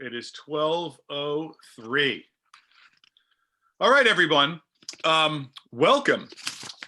It is 12:03. All right, everyone. Welcome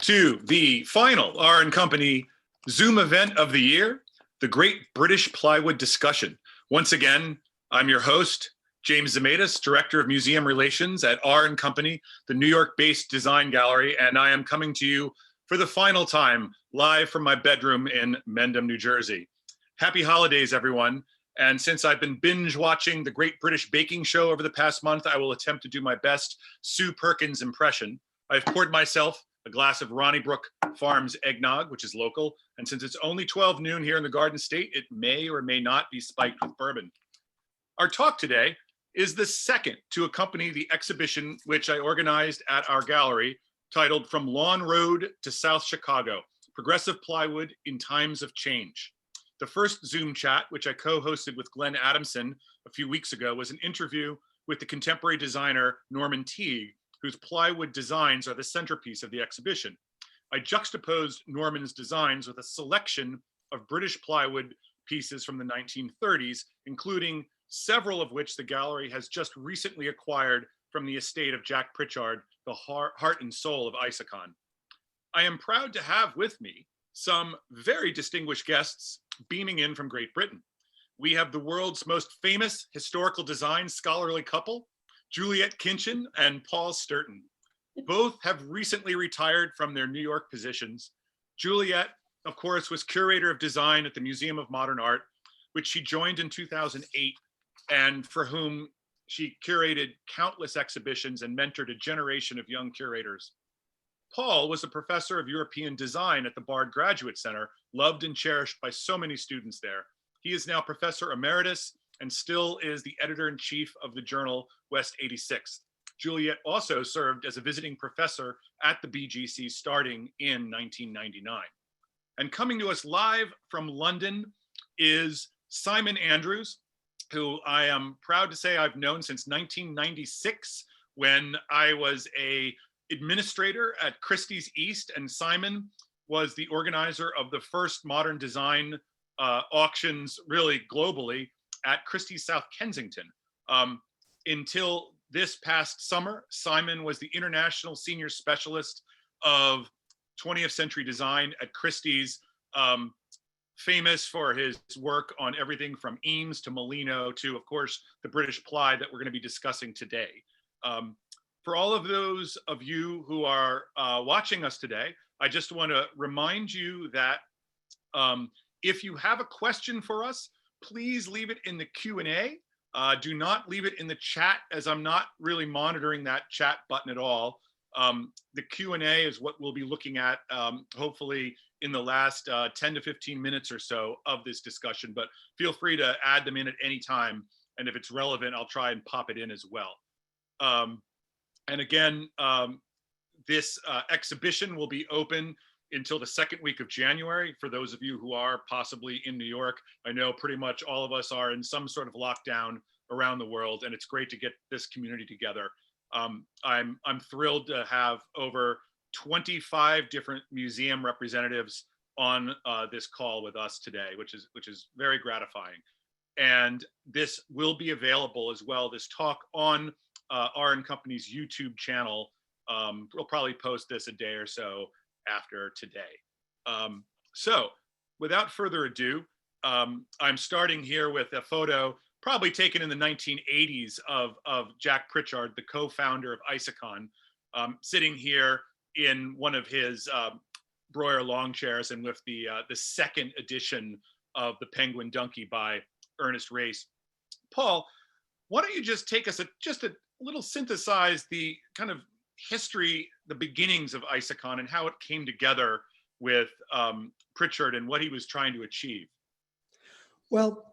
to the final R & Company Zoom event of the year, the Great British Plywood Discussion. Once again, I'm your host, James Zemaitis, Director of Museum Relations at R & Company, the New York-based design gallery, and I am coming to you for the final time, live from my bedroom in Mendham, New Jersey. Happy holidays, everyone. And since I've been binge watching the Great British Baking Show over the past month, I will attempt to do my best Sue Perkins impression. I've poured myself a glass of Ronnybrook Farms eggnog, which is local. And since it's only 12 noon here in the Garden State, it may or may not be spiked with bourbon. Our talk today is the second to accompany the exhibition which I organized at our gallery, titled From Lawn Road to South Chicago, Progressive Plywood in Times of Change. The first Zoom chat, which I co-hosted with Glenn Adamson a few weeks ago, was an interview with the contemporary designer Norman Teague, whose plywood designs are the centerpiece of the exhibition. I juxtaposed Norman's designs with a selection of British plywood pieces from the 1930s, including several of which the gallery has just recently acquired from the estate of Jack Pritchard, the heart and soul of Isokon. I am proud to have with me some very distinguished guests beaming in from Great Britain. We have the world's most famous historical design scholarly couple, Juliette Kinchin and Paul Sturton. Both have recently retired from their New York positions. Juliette, of course, was curator of design at the Museum of Modern Art, which she joined in 2008, and for whom she curated countless exhibitions and mentored a generation of young curators. Paul was a professor of European design at the Bard Graduate Center, loved and cherished by so many students there. He is now professor emeritus and still is the editor-in-chief of the journal West 86th. Juliet also served as a visiting professor at the BGC starting in 1999. And coming to us live from London is Simon Andrews, who I am proud to say I've known since 1996 when I was an administrator at Christie's East, and Simon was the organizer of the first modern design auctions really globally at Christie's South Kensington. Until this past summer, Simon was the international senior specialist of 20th century design at Christie's, famous for his work on everything from Eames to Molino to, of course, the British ply that we're going to be discussing today. For all of those of you who are watching us today, I just want to remind you that if you have a question for us, please leave it in the Q&A. Do not leave it in the chat, as I'm not really monitoring that chat button at all. The Q&A is what we'll be looking at, hopefully in the last 10 to 15 minutes or so of this discussion, but feel free to add them in at any time. And if it's relevant, I'll try and pop it in as well. And again, this exhibition will be open until the second week of January. For those of you who are possibly in New York, I know pretty much all of us are in some sort of lockdown around the world, and it's great to get this community together. I'm thrilled to have over 25 different museum representatives on this call with us today, which is very gratifying. And this will be available as well, this talk on R & Company's YouTube channel. We'll probably post this a day or so after today. So without further ado, I'm starting here with a photo probably taken in the 1980s of Jack Pritchard, the co-founder of Isokon, sitting here in one of his Breuer lawn chairs and with the second edition of the Penguin Donkey by Ernest Race. Paul, why don't you just take us just a little synthesize the kind of history, the beginnings of Isokon and how it came together with Pritchard and what he was trying to achieve. Well,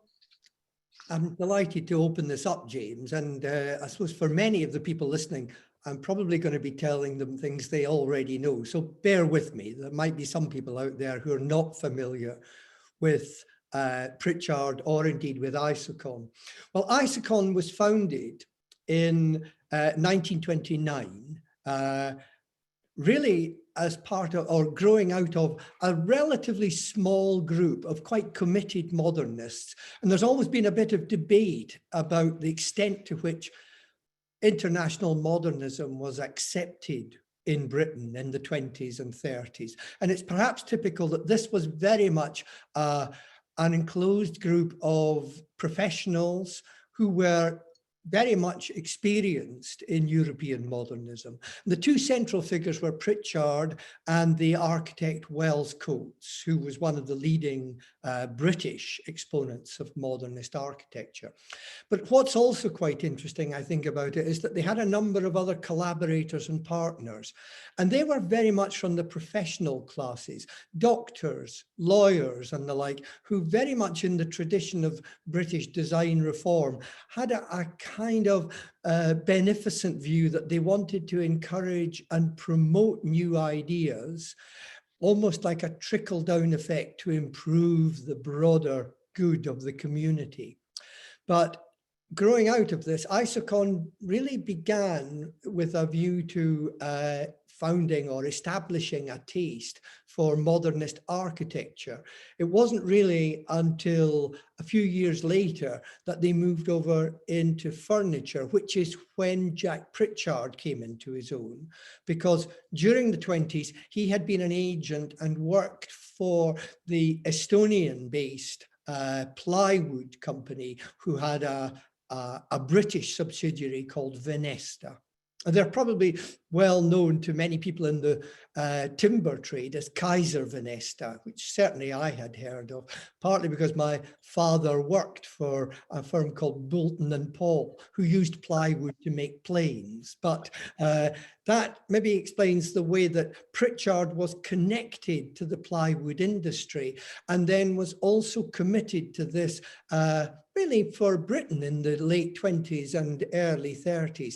I'm delighted to open this up, James. And I suppose for many of the people listening, I'm probably going to be telling them things they already know. So bear with me. There might be some people out there who are not familiar with Pritchard or indeed with Isokon. Well, Isokon was founded in 1929 really as part of, or growing out of, a relatively small group of quite committed modernists. And there's always been a bit of debate about the extent to which international modernism was accepted in Britain in the 20s and 30s. And it's perhaps typical that this was very much an enclosed group of professionals who were very much experienced in European modernism. The two central figures were Pritchard and the architect Wells Coates, who was one of the leading British exponents of modernist architecture. But what's also quite interesting, I think, about it is that they had a number of other collaborators and partners, and they were very much from the professional classes, doctors, lawyers, and the like, who very much in the tradition of British design reform had a kind of beneficent view that they wanted to encourage and promote new ideas, almost like a trickle-down effect to improve the broader good of the community. But growing out of this, ISOCON really began with a view to founding or establishing a taste for modernist architecture. It wasn't really until a few years later that they moved over into furniture, which is when Jack Pritchard came into his own, because during the 20s, he had been an agent and worked for the Estonian-based Plywood company, who had a British subsidiary called Venesta. And they're probably well known to many people in the timber trade as Kaiser Venesta, which certainly I had heard of, partly because my father worked for a firm called Boulton and Paul, who used plywood to make planes. But that maybe explains the way that Pritchard was connected to the plywood industry, and then was also committed to this really for Britain in the late 20s and early 30s.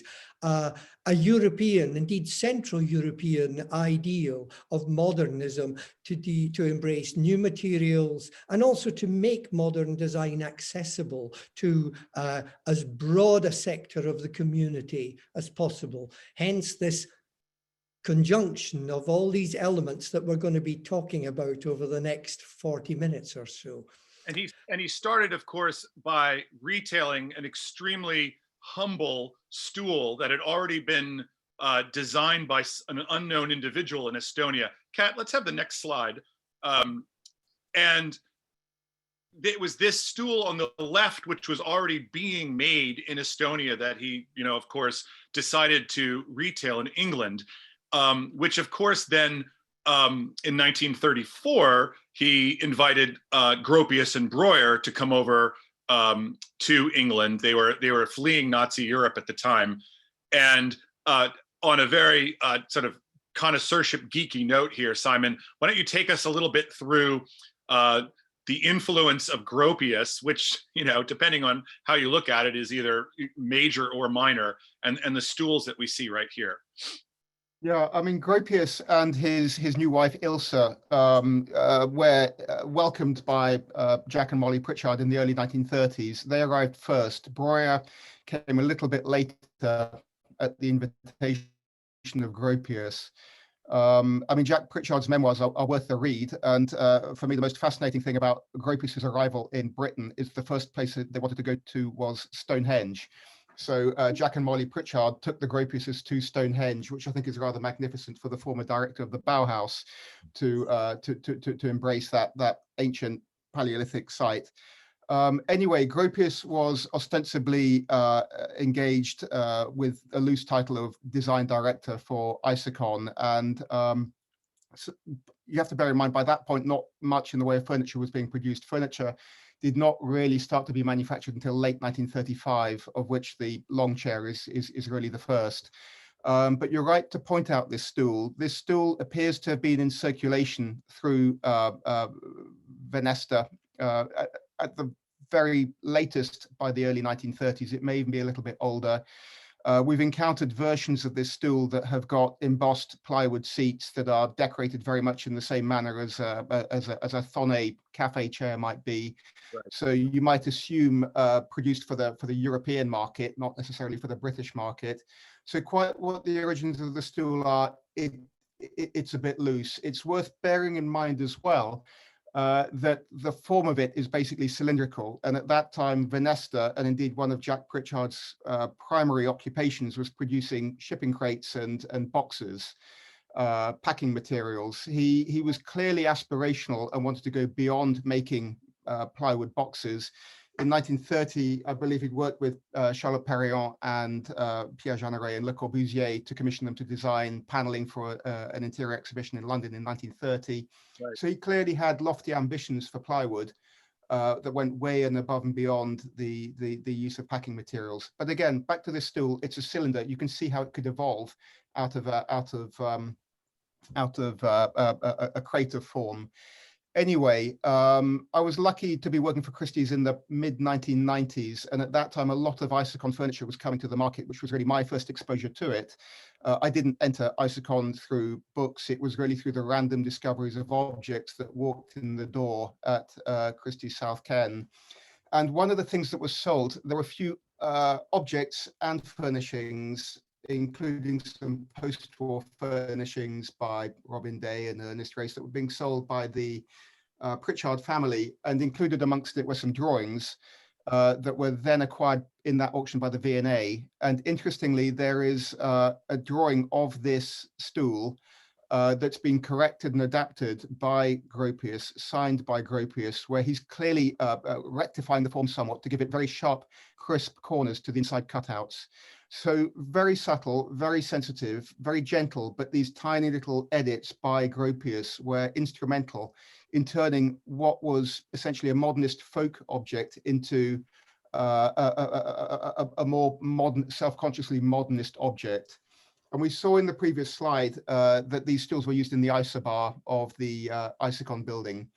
A European, indeed Central European ideal of modernism to embrace new materials and also to make modern design accessible to as broad a sector of the community as possible. Hence this conjunction of all these elements that we're going to be talking about over the next 40 minutes or so. And he started, of course, by retailing an extremely humble stool that had already been designed by an unknown individual in Estonia. Kat, let's have the next slide. And it was this stool on the left, which was already being made in Estonia, that he, of course, decided to retail in England, which, of course, then in 1934, he invited Gropius and Breuer to come over to England. They were fleeing Nazi Europe at the time, and on a very sort of connoisseurship geeky note here, Simon, why don't you take us a little bit through the influence of Gropius, which, depending on how you look at it, is either major or minor, and the stools that we see right here. Yeah, I mean, Gropius and his new wife, Ilse, were welcomed by Jack and Molly Pritchard in the early 1930s. They arrived first. Breuer came a little bit later at the invitation of Gropius. I mean, Jack Pritchard's memoirs are worth the read. And for me, the most fascinating thing about Gropius's arrival in Britain is the first place that they wanted to go to was Stonehenge. So Jack and Molly Pritchard took the Gropiuses to Stonehenge, which I think is rather magnificent for the former director of the Bauhaus to embrace that ancient Paleolithic site. Anyway, Gropius was ostensibly engaged with a loose title of design director for ISOCON, and so you have to bear in mind, by that point, not much in the way of furniture was being produced. Furniture did not really start to be manufactured until late 1935, of which the long chair is really the first. But you're right to point out this stool. This stool appears to have been in circulation through Venesta at the very latest by the early 1930s. It may even be a little bit older. We've encountered versions of this stool that have got embossed plywood seats that are decorated very much in the same manner as a Thonnet cafe chair might be. Right. So you might assume produced for the European market, not necessarily for the British market. So quite what the origins of the stool are, it it's a bit loose. It's worth bearing in mind as well that the form of it is basically cylindrical. And at that time, Venesta, and indeed one of Jack Pritchard's primary occupations, was producing shipping crates and boxes, packing materials. He was clearly aspirational and wanted to go beyond making plywood boxes. In 1930, I believe he'd worked with Charlotte Perriand and Pierre Jeanneret and Le Corbusier to commission them to design paneling for an interior exhibition in London in 1930. Right. So he clearly had lofty ambitions for plywood that went way and above and beyond the use of packing materials. But again, back to this stool, it's a cylinder. You can see how it could evolve out of a crater form. Anyway, I was lucky to be working for Christie's in the mid-1990s, and at that time, a lot of Isocon furniture was coming to the market, which was really my first exposure to it. I didn't enter Isocon through books. It was really through the random discoveries of objects that walked in the door at Christie's South Ken. And one of the things that was sold, there were a few objects and furnishings, including some post-war furnishings by Robin Day and Ernest Race that were being sold by the Pritchard family, and included amongst it were some drawings that were then acquired in that auction by the V&A. And interestingly, there is a drawing of this stool that's been corrected and adapted by Gropius, signed by Gropius, where he's clearly rectifying the form somewhat to give it very sharp, crisp corners to the inside cutouts. So very subtle, very sensitive, very gentle, but these tiny little edits by Gropius were instrumental in turning what was essentially a modernist folk object into a more modern, self-consciously modernist object. And we saw in the previous slide that these stools were used in the isobar of the Isocon building.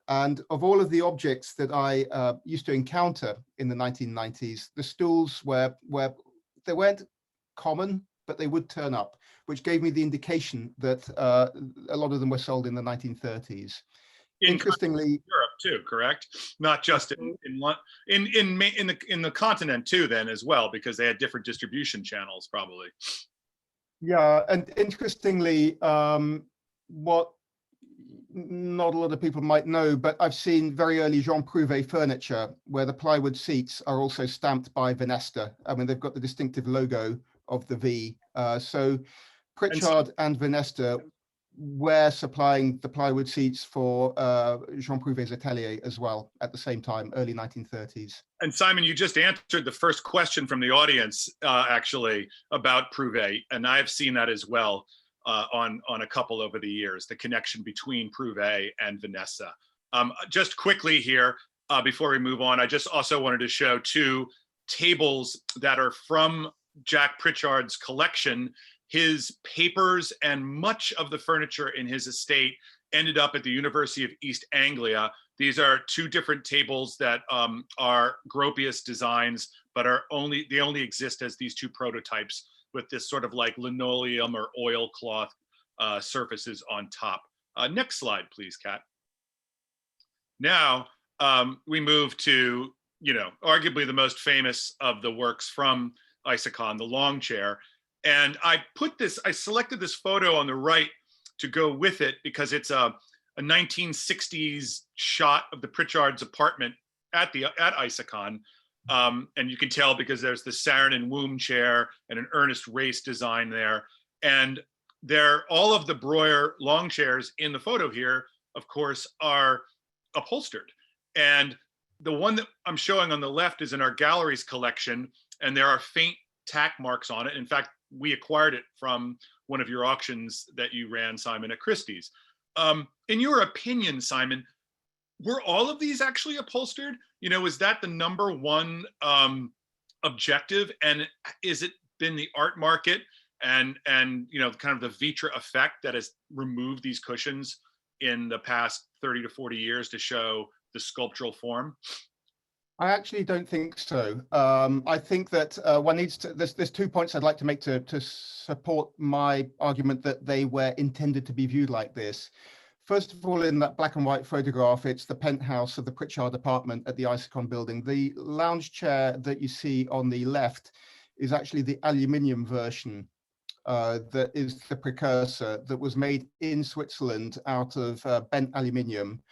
And of all of the objects that I used to encounter in the 1990s, the stools they weren't common, but they would turn up, which gave me the indication that a lot of them were sold in the 1930s. Interestingly, Europe too, correct? Not just in the continent too, then as well, because they had different distribution channels, probably. Yeah, and interestingly, what not a lot of people might know, but I've seen very early Jean Prouvé furniture where the plywood seats are also stamped by Venesta. I mean, they've got the distinctive logo of the V. So Pritchard and Venesta were supplying the plywood seats for Jean Prouvé's atelier as well at the same time, early 1930s. And Simon, you just answered the first question from the audience, actually, about Prouvé, and I've seen that as well. On a couple over the years, the connection between Prouvé and Venesta. Just quickly here, before we move on, I just also wanted to show two tables that are from Jack Pritchard's collection. His papers and much of the furniture in his estate ended up at the University of East Anglia. These are two different tables that are Gropius designs, but they only exist as these two prototypes, with this sort of like linoleum or oilcloth surfaces on top. Next slide, please, Kat. Now we move to, arguably the most famous of the works from Isocon, the long chair. And I selected this photo on the right to go with it because it's a 1960s shot of the Pritchard's apartment at Isocon. And you can tell because there's the Sarin and Womb chair and an Ernest Race design there. And all of the Breuer long chairs in the photo here, of course, are upholstered. And the one that I'm showing on the left is in our gallery's collection, and there are faint tack marks on it. In fact, we acquired it from one of your auctions that you ran, Simon, at Christie's. In your opinion, Simon, were all of these actually upholstered? Is that the number one objective? And is it been the art market and kind of the Vitra effect that has removed these cushions in the past 30 to 40 years to show the sculptural form? I actually don't think so. I think that one needs to, there's 2 points I'd like to make to support my argument that they were intended to be viewed like this. First of all, in that black and white photograph, it's the penthouse of the Pritchard apartment at the Isocon building. The lounge chair that you see on the left is actually the aluminium version that is the precursor, that was made in Switzerland out of bent aluminium.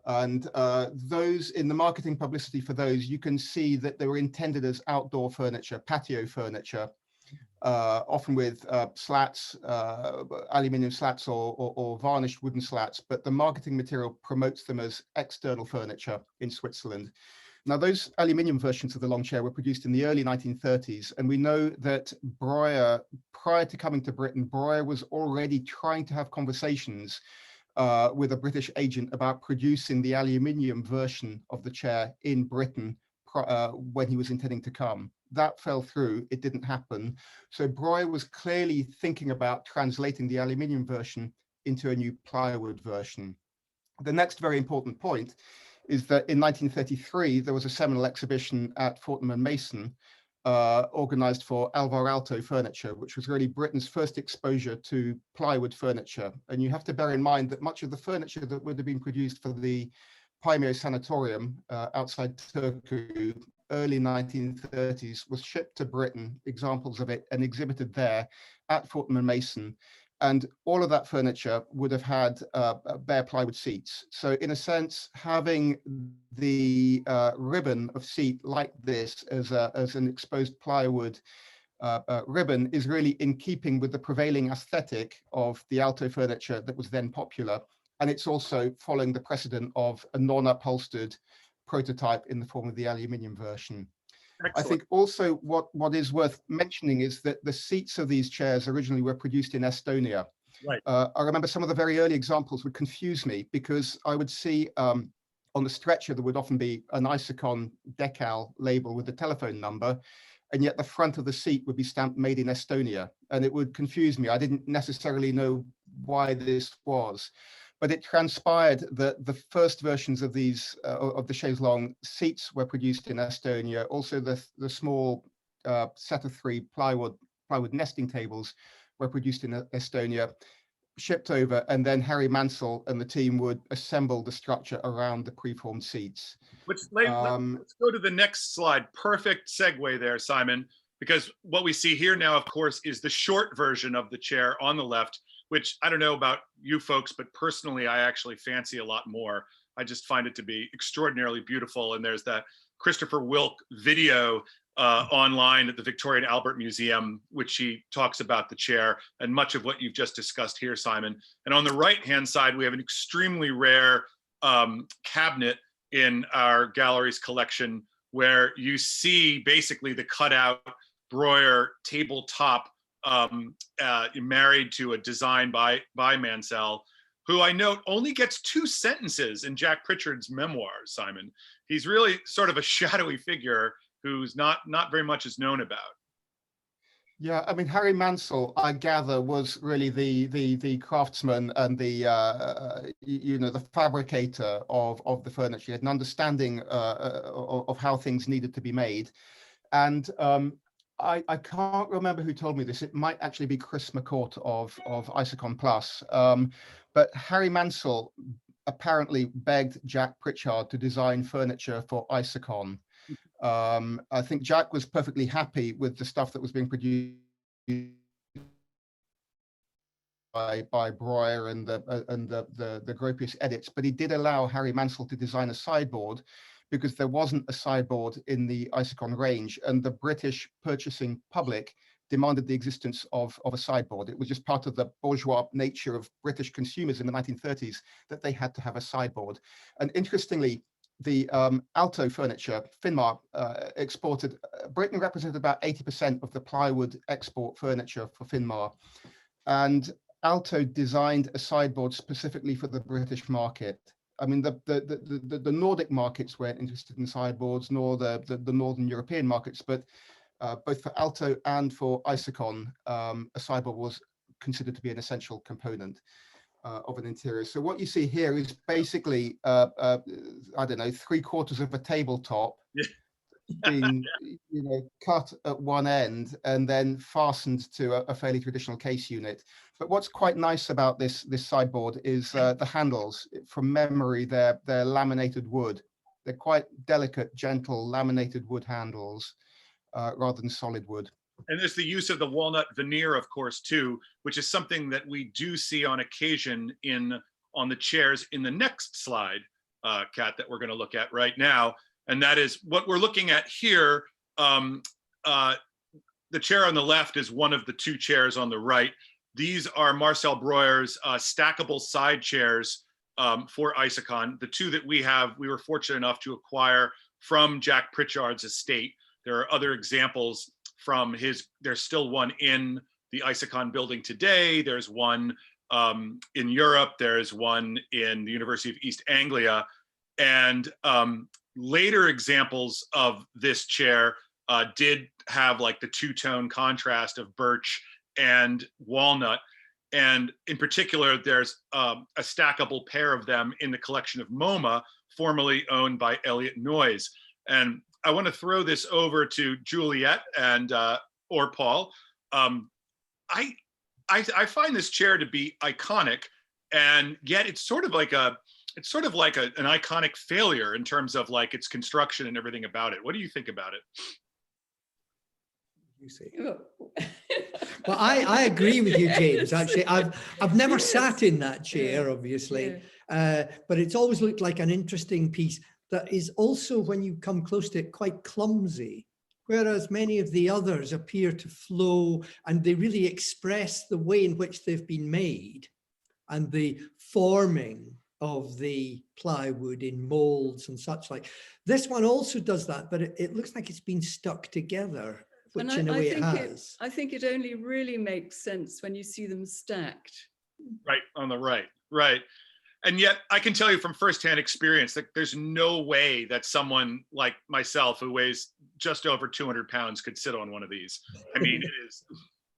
And those, in the marketing publicity for those, you can see that they were intended as outdoor furniture, patio furniture, often with slats, aluminium slats or varnished wooden slats, but the marketing material promotes them as external furniture in Switzerland. Now, those aluminium versions of the long chair were produced in the early 1930s, and we know that Breuer, prior to coming to Britain, Breuer was already trying to have conversations with a British agent about producing the aluminium version of the chair in Britain when he was intending to come. That fell through, it didn't happen. So Breuer was clearly thinking about translating the aluminium version into a new plywood version. The next very important point is that in 1933, there was a seminal exhibition at Fortnum and Mason organized for Alvar Aalto furniture, which was really Britain's first exposure to plywood furniture. And you have to bear in mind that much of the furniture that would have been produced for the Paimio Sanatorium outside Turku, early 1930s, was shipped to Britain, examples of it, and exhibited there at Fortnum and Mason. And all of that furniture would have had bare plywood seats. So in a sense, having the ribbon of seat like this as an exposed plywood ribbon is really in keeping with the prevailing aesthetic of the Aalto furniture that was then popular. And it's also following the precedent of a non-upholstered prototype in the form of the aluminium version. Excellent. I think also what is worth mentioning is that the seats of these chairs originally were produced in Estonia. Right. I remember some of the very early examples would confuse me because I would see on the stretcher there would often be an Isokon decal label with the telephone number, and yet the front of the seat would be stamped made in Estonia, and it would confuse me. I didn't necessarily know why this was. But it transpired that the first versions of these of the chaise longue seats were produced in Estonia. Also, the small set of 3 plywood nesting tables were produced in Estonia, shipped over, and then Harry Mansell and the team would assemble the structure around the preformed seats. Let's go to the next slide. Perfect segue there, Simon, because what we see here now, of course, is the short version of the chair on the left, which I don't know about you folks, but personally, I actually fancy a lot more. I just find it to be extraordinarily beautiful. And there's that Christopher Wilk video online at the Victoria and Albert Museum, which he talks about the chair and much of what you've just discussed here, Simon. And on the right-hand side, we have an extremely rare cabinet in our gallery's collection where you see basically the cutout Breuer tabletop married to a design by Mansell, who I note only gets 2 sentences in Jack Pritchard's memoirs, Simon. He's really sort of a shadowy figure who's not very much is known about. Yeah, I mean, Harry Mansell, I gather, was really the craftsman and the the fabricator of the furniture. He had an understanding of how things needed to be made, and I can't remember who told me this. It might actually be Chris McCourt of Isokon Plus, but Harry Mansell apparently begged Jack Pritchard to design furniture for Isokon. I think Jack was perfectly happy with the stuff that was being produced by Breuer and the Gropius edits, but he did allow Harry Mansell to design a sideboard because there wasn't a sideboard in the Isokon range, and the British purchasing public demanded the existence of a sideboard. It was just part of the bourgeois nature of British consumers in the 1930s that they had to have a sideboard. And interestingly, the Aalto furniture, Finmar, exported, Britain represented about 80% of the plywood export furniture for Finmar. And Aalto designed a sideboard specifically for the British market. I mean, the Nordic markets weren't interested in sideboards, nor the Northern European markets, but both for Aalto and for Isokon, a sideboard was considered to be an essential component of an interior. So what you see here is basically, I don't know, 3/4 of a tabletop being, cut at one end and then fastened to a fairly traditional case unit. But what's quite nice about this sideboard is the handles. From memory, they're laminated wood. They're quite delicate, gentle, laminated wood handles rather than solid wood. And there's the use of the walnut veneer, of course, too, which is something that we do see on occasion on the chairs in the next slide, Kat, that we're going to look at right now. And that is what we're looking at here. The chair on the left is one of the two chairs on the right. These are Marcel Breuer's stackable side chairs for Isokon. The two that we have, we were fortunate enough to acquire from Jack Pritchard's estate. There are other examples from there's still one in the Isokon building today. There's one in Europe. There's one in the University of East Anglia. And later examples of this chair did have like the two-tone contrast of birch and walnut. And in particular, there's a stackable pair of them in the collection of MoMA, formerly owned by Elliott Noyes. And I want to throw this over to Juliet and or Paul. I find this chair to be iconic, and yet it's sort of like an iconic failure in terms of like its construction and everything about it. What do you think about it? You see. Well, I agree with you, James. Actually, I've never sat in that chair, obviously, but it's always looked like an interesting piece that is also, when you come close to it, quite clumsy, whereas many of the others appear to flow and they really express the way in which they've been made and the forming of the plywood in molds and such like. This one also does that, but it looks like it's been stuck together, which in a way it has. I think it only really makes sense when you see them stacked. Right, on the right, right. And yet I can tell you from firsthand experience that there's no way that someone like myself who weighs just over 200 pounds could sit on one of these. I mean, it is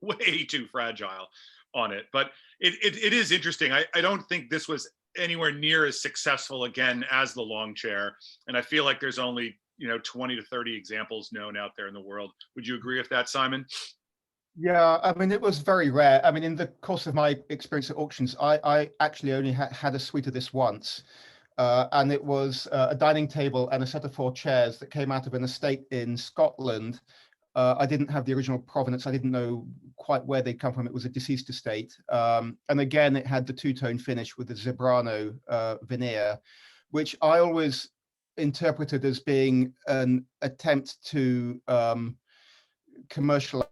way too fragile on it, but it is interesting. I don't think this was anywhere near as successful again as the long chair. And I feel like there's only 20 to 30 examples known out there in the world. Would you agree with that, Simon? Yeah, I mean, it was very rare. I mean, in the course of my experience at auctions, I actually only had a suite of this once. And it was a dining table and a set of 4 chairs that came out of an estate in Scotland. I didn't have the original provenance. I didn't know quite where they'd come from. It was a deceased estate. And again, it had the two-tone finish with the Zebrano veneer, which I always interpreted as being an attempt to commercialize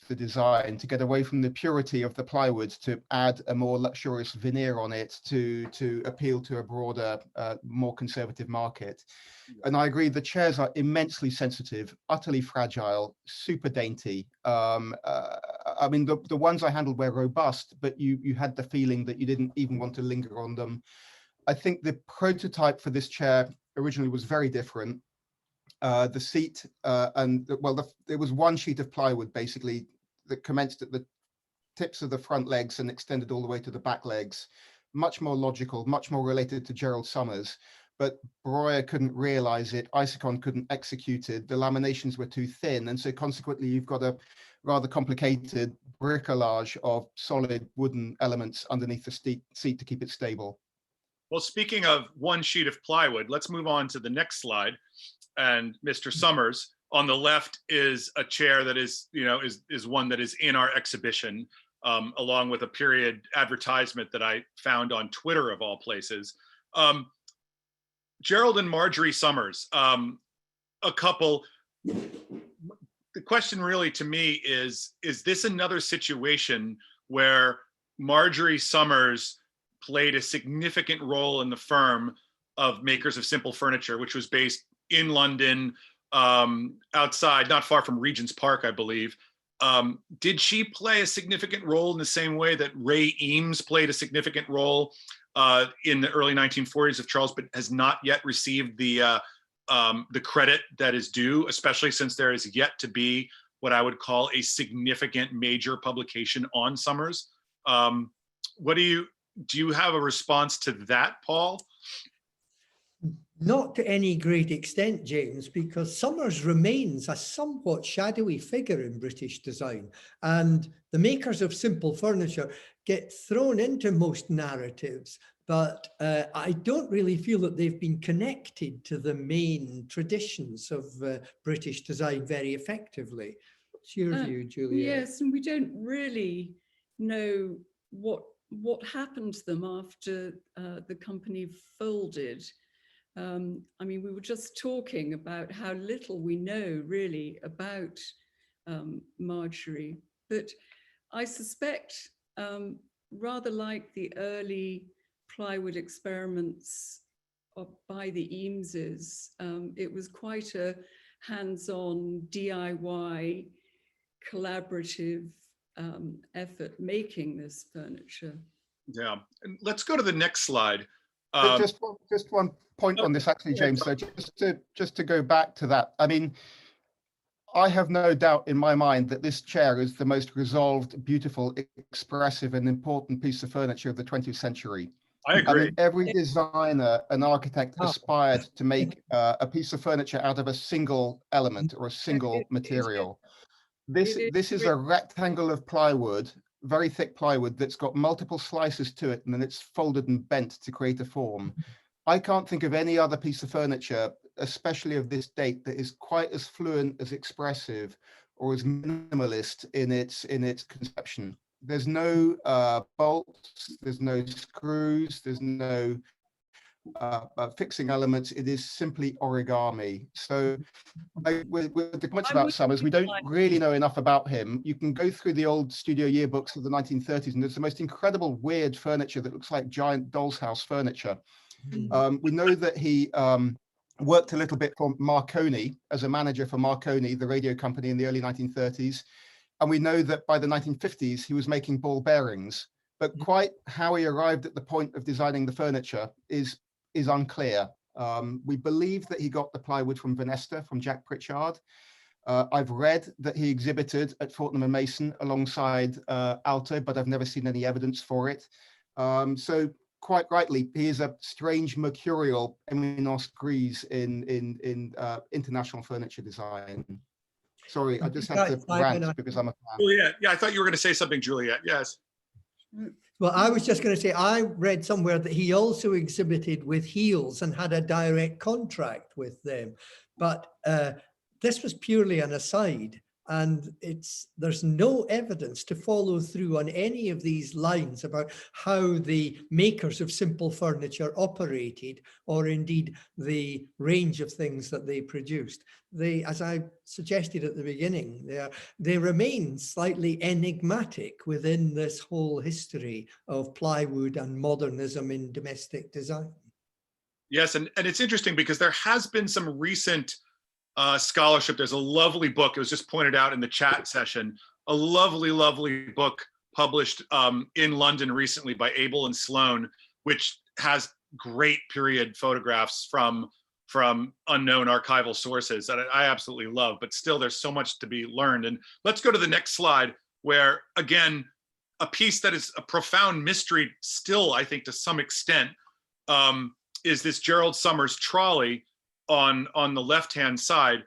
the design, to get away from the purity of the plywood, to add a more luxurious veneer on it, to appeal to a broader, more conservative market. And I agree, the chairs are immensely sensitive, utterly fragile, super dainty. I mean, the ones I handled were robust, but you had the feeling that you didn't even want to linger on them. I think the prototype for this chair originally was very different. The seat there was one sheet of plywood basically that commenced at the tips of the front legs and extended all the way to the back legs. Much more logical, much more related to Gerald Summers, but Breuer couldn't realize it. Isokon couldn't execute it. The laminations were too thin, and so consequently you've got a rather complicated bricolage of solid wooden elements underneath the seat to keep it stable. Well, speaking of one sheet of plywood, let's move on to the next slide. And Mr. Summers, on the left is a chair that is one that is in our exhibition, along with a period advertisement that I found on Twitter of all places. Gerald and Marjorie Summers, a couple. The question really to me is this another situation where Marjorie Summers played a significant role in the firm of Makers of Simple Furniture, which was based in London, outside, not far from Regent's Park, I believe. Did she play a significant role in the same way that Ray Eames played a significant role in the early 1940s of Charles, but has not yet received the credit that is due, especially since there is yet to be what I would call a significant major publication on Summers? Do you have a response to that, Paul? Not to any great extent, James, because Summers remains a somewhat shadowy figure in British design, and the Makers of Simple Furniture get thrown into most narratives, but I don't really feel that they've been connected to the main traditions of British design very effectively. What's your view, Juliet? Yes, and we don't really know what happened to them after the company folded. I mean, we were just talking about how little we know really about Marjorie, but I suspect, rather like the early plywood experiments by the Eameses, it was quite a hands-on DIY collaborative effort making this furniture. Yeah, and let's go to the next slide. Just one point on this, actually, James. So just to go back to that, I mean, I have no doubt in my mind that this chair is the most resolved, beautiful, expressive, and important piece of furniture of the 20th century. I agree. I mean, every designer and architect aspired to make a piece of furniture out of a single element or a single material. This is a rectangle of plywood, very thick plywood, that's got multiple slices to it, and then it's folded and bent to create a form. I can't think of any other piece of furniture, especially of this date, that is quite as fluent, as expressive, or as minimalist in its conception. There's no bolts, there's no screws, there's no fixing elements. It is simply origami. So with the comments about Summers, we don't really know enough about him. You can go through the old studio yearbooks of the 1930s, and there's the most incredible weird furniture that looks like giant doll's house furniture. We know that he worked a little bit for Marconi as a manager for Marconi, the radio company, in the early 1930s. And we know that by the 1950s, he was making ball bearings. But quite how he arrived at the point of designing the furniture is unclear. We believe that he got the plywood from Venesta, from Jack Pritchard. I've read that he exhibited at Fortnum and Mason alongside Alto, but I've never seen any evidence for it. So quite rightly, he is a strange mercurial eminence grise in international furniture design. Sorry, I just had to rant because I'm a fan. Juliet, yeah, I thought you were going to say something, Juliet. Yes. Well, I was just going to say, I read somewhere that he also exhibited with Heels and had a direct contract with them. But this was purely an aside. And there's no evidence to follow through on any of these lines about how the makers of simple furniture operated, or indeed the range of things that they produced. They, as I suggested at the beginning, they remain slightly enigmatic within this whole history of plywood and modernism in domestic design. Yes, and it's interesting because there has been some recent scholarship. There's a lovely book, it was just pointed out in the chat session, a lovely book published in London recently by Abel and Sloan, which has great period photographs from unknown archival sources that I absolutely love, but still there's so much to be learned. And let's go to the next slide, where again, a piece that is a profound mystery still, I think to some extent, is this Gerald Summers trolley on the left-hand side.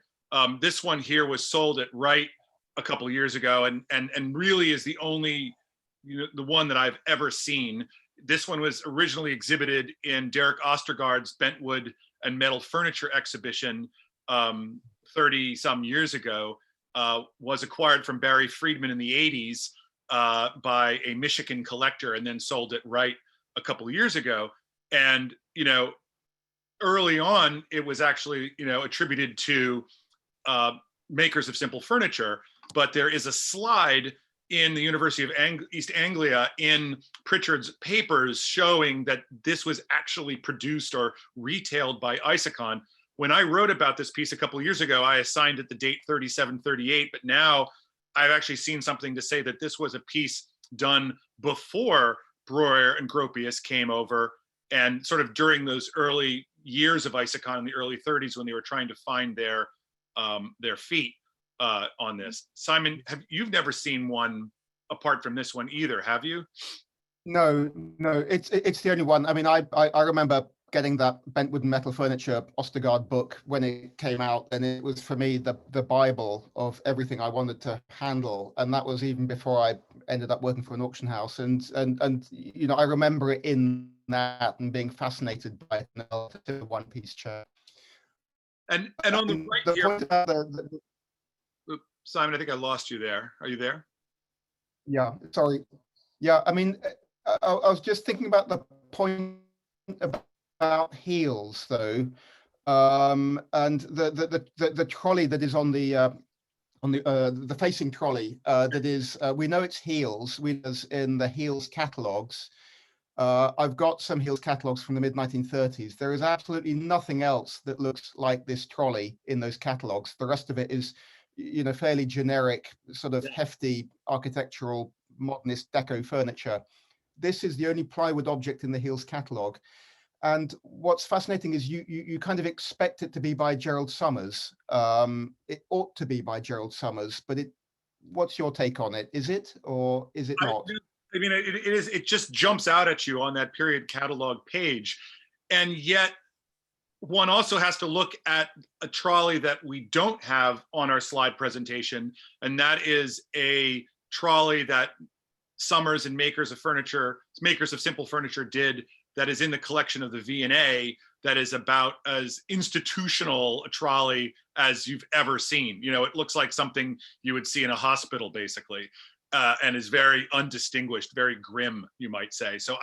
This one here was sold at Wright a couple of years ago, and really is the only, the one that I've ever seen. This one was originally exhibited in Derek Ostergaard's Bentwood and Metal Furniture exhibition 30 some years ago, was acquired from Barry Friedman in the 80s by a Michigan collector, and then sold at Wright a couple of years ago. And, early on, it was actually, attributed to makers of simple furniture, but there is a slide in the University of East Anglia in Pritchard's papers showing that this was actually produced or retailed by Isokon. When I wrote about this piece a couple of years ago, I assigned it the date 3738, but now I've actually seen something to say that this was a piece done before Breuer and Gropius came over, and sort of during those early years of Isokon in the early 30s when they were trying to find their feet on this. Simon, you've never seen one apart from this one either, have you? No, it's the only one. I mean, I remember getting that Bentwood and Metal Furniture Ostergaard book when it came out, and it was for me the Bible of everything I wanted to handle, and that was even before I ended up working for an auction house. And I remember it in that and being fascinated by it, the one-piece chair. And on the right here, point about Simon, I think I lost you there. Are you there? Yeah, sorry. Yeah, I mean, I was just thinking about the point about heels, though, and the trolley that is on the facing trolley that is we know it's heels. We was in the heels catalogs. I've got some heels catalogs from the mid-1930s. There is absolutely nothing else that looks like this trolley in those catalogs. The rest of it is, you know, fairly generic, sort of hefty architectural modernist deco furniture. This is the only plywood object in the heels catalog. And what's fascinating is you kind of expect it to be by Gerald Summers. It ought to be by Gerald Summers, but what's your take on it? Is it, or is it not? I mean, it is. It just jumps out at you on that period catalog page, and yet one also has to look at a trolley that we don't have on our slide presentation, and that is a trolley that Summers and makers of simple furniture did. That is in the collection of the V&A. That is about as institutional a trolley as you've ever seen. You know, it looks like something you would see in a hospital, basically. And is very undistinguished, very grim, you might say. So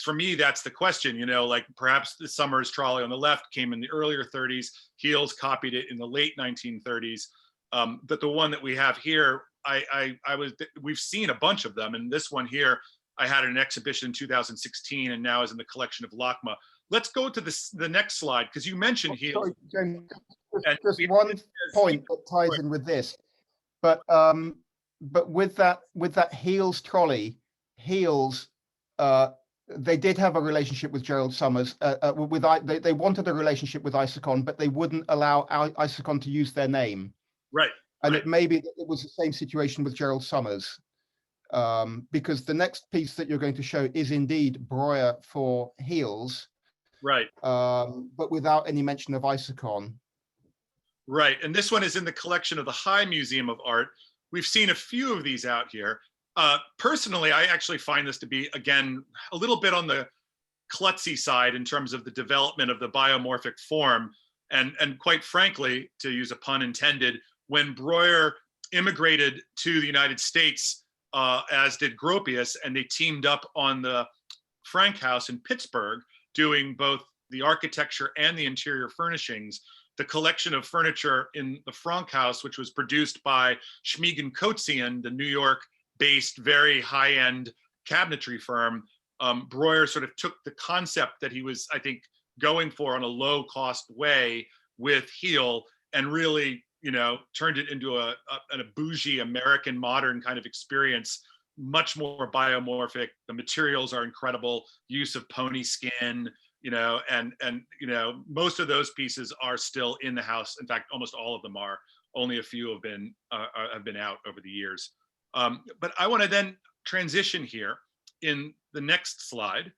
for me, that's the question, you know, like perhaps the Summers trolley on the left came in the earlier 30s, Heels copied it in the late 1930s. But the one that we have here, we've seen a bunch of them. And this one here, I had an exhibition in 2016 and now is in the collection of LACMA. Let's go to the next slide, because you mentioned Heels. Sorry, James, just one point that ties in with this. But with that Heels trolley, Heels, they did have a relationship with Gerald Summers. They wanted a relationship with Isokon, but they wouldn't allow Isokon to use their name. Right. And right. it may be that it was the same situation with Gerald Summers, because the next piece that you're going to show is indeed Breuer for Heels, right? But without any mention of Isokon. Right, and this one is in the collection of the High Museum of Art. We've seen a few of these out here. Personally, I actually find this to be, again, a little bit on the klutzy side in terms of the development of the biomorphic form. And quite frankly, to use a pun intended, when Breuer immigrated to the United States, as did Gropius, and they teamed up on the Frank House in Pittsburgh, doing both the architecture and the interior furnishings. The collection of furniture in the Frank House, which was produced by Schmiegen Kotzian, the New York-based, very high-end cabinetry firm, Breuer sort of took the concept that he was, I think, going for on a low-cost way with Heel and really, you know, turned it into a bougie American modern kind of experience, much more biomorphic. The materials are incredible, use of pony skin, you know, and you know, most of those pieces are still in the house. In fact, almost all of them are. Only a few have been out over the years. But I want to then transition here in the next slide,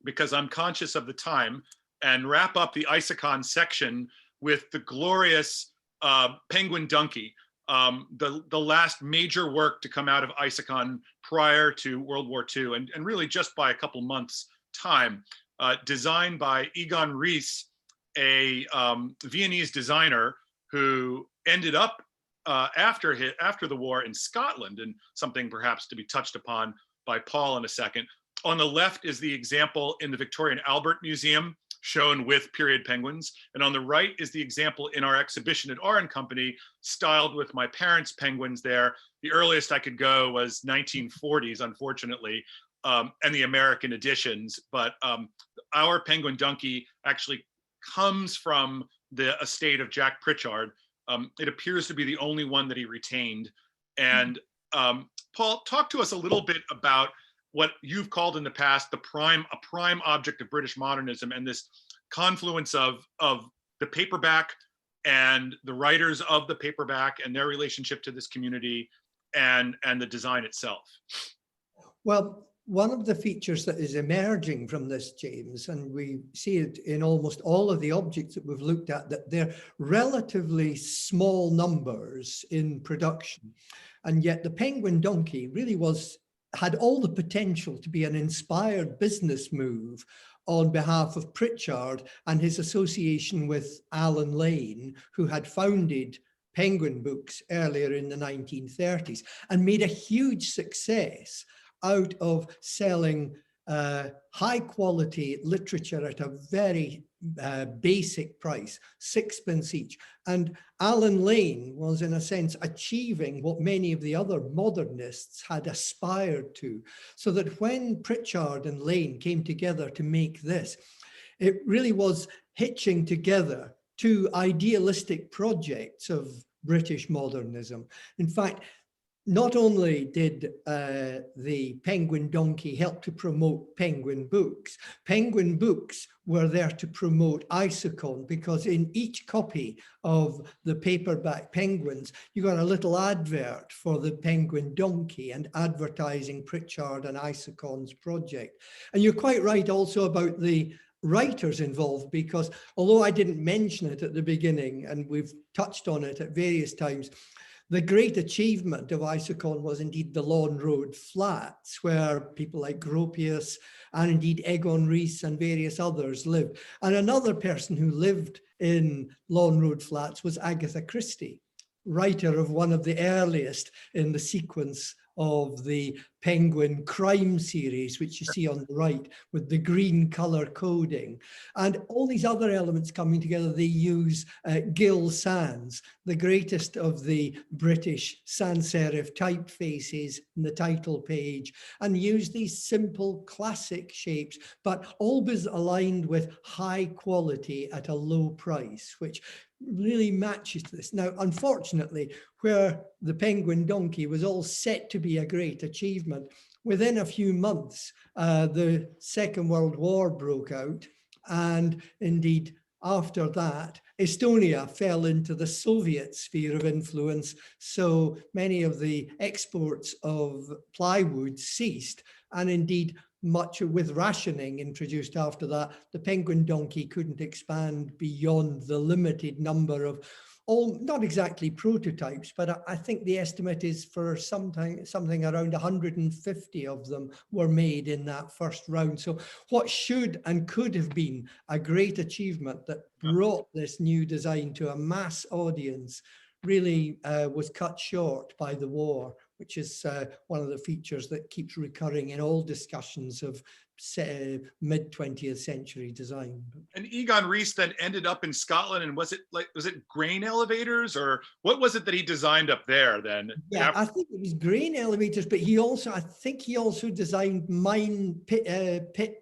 because I'm conscious of the time, and wrap up the Isokon section with the glorious Penguin Donkey, the last major work to come out of Isokon prior to World War II, and really just by a couple months' time. Designed by Egon Ries, a Viennese designer who ended up after the war in Scotland, and something perhaps to be touched upon by Paul in a second. On the left is the example in the Victoria and Albert Museum, shown with period penguins. And on the right is the example in our exhibition at R & Company, styled with my parents' penguins there. The earliest I could go was 1940s, unfortunately, and the American editions. But our Penguin Donkey actually comes from the estate of Jack Pritchard. It appears to be the only one that he retained. And Paul, talk to us a little bit about what you've called in the past a prime object of British modernism, and this confluence of the paperback and the writers of the paperback and their relationship to this community and the design itself. Well, one of the features that is emerging from this, James, and we see it in almost all of the objects that we've looked at, that they're relatively small numbers in production. And yet the Penguin Donkey really had all the potential to be an inspired business move on behalf of Pritchard and his association with Alan Lane, who had founded penguin books earlier in the 1930s and made a huge success out of selling high quality literature at a very basic price, 6p each. And Alan Lane was in a sense achieving what many of the other modernists had aspired to. So that when Pritchard and Lane came together to make this, it really was hitching together two idealistic projects of British modernism. In fact, not only did the Penguin Donkey help to promote Penguin books were there to promote Isokon, because in each copy of the paperback Penguins, you got a little advert for the Penguin Donkey and advertising Pritchard and Isokon's project. And you're quite right also about the writers involved, because although I didn't mention it at the beginning, and we've touched on it at various times, the great achievement of Isokon was indeed the Lawn Road flats, where people like Gropius and indeed Egon Rees and various others lived. And another person who lived in Lawn Road flats was Agatha Christie, writer of one of the earliest in the sequence of the Penguin crime series, which you see on the right with the green color coding. And all these other elements coming together, they use Gill Sans, the greatest of the British sans serif typefaces in the title page, and use these simple classic shapes, but always aligned with high quality at a low price, which really matches to this. Now, unfortunately, where the Penguin Donkey was all set to be a great achievement, within a few months, the Second World War broke out. And indeed, after that, Estonia fell into the Soviet sphere of influence. So many of the exports of plywood ceased. And indeed, much with rationing introduced after that, the Penguin Donkey couldn't expand beyond the limited number of, not exactly prototypes, but I think the estimate is for something around 150 of them were made in that first round. So what should and could have been a great achievement that brought this new design to a mass audience really was cut short by the war, which is one of the features that keeps recurring in all discussions of mid-20th century design. And Egon Rees then ended up in Scotland, and was it grain elevators, or what was it that he designed up there then? Yeah, I think it was grain elevators, but I think he also designed mine pit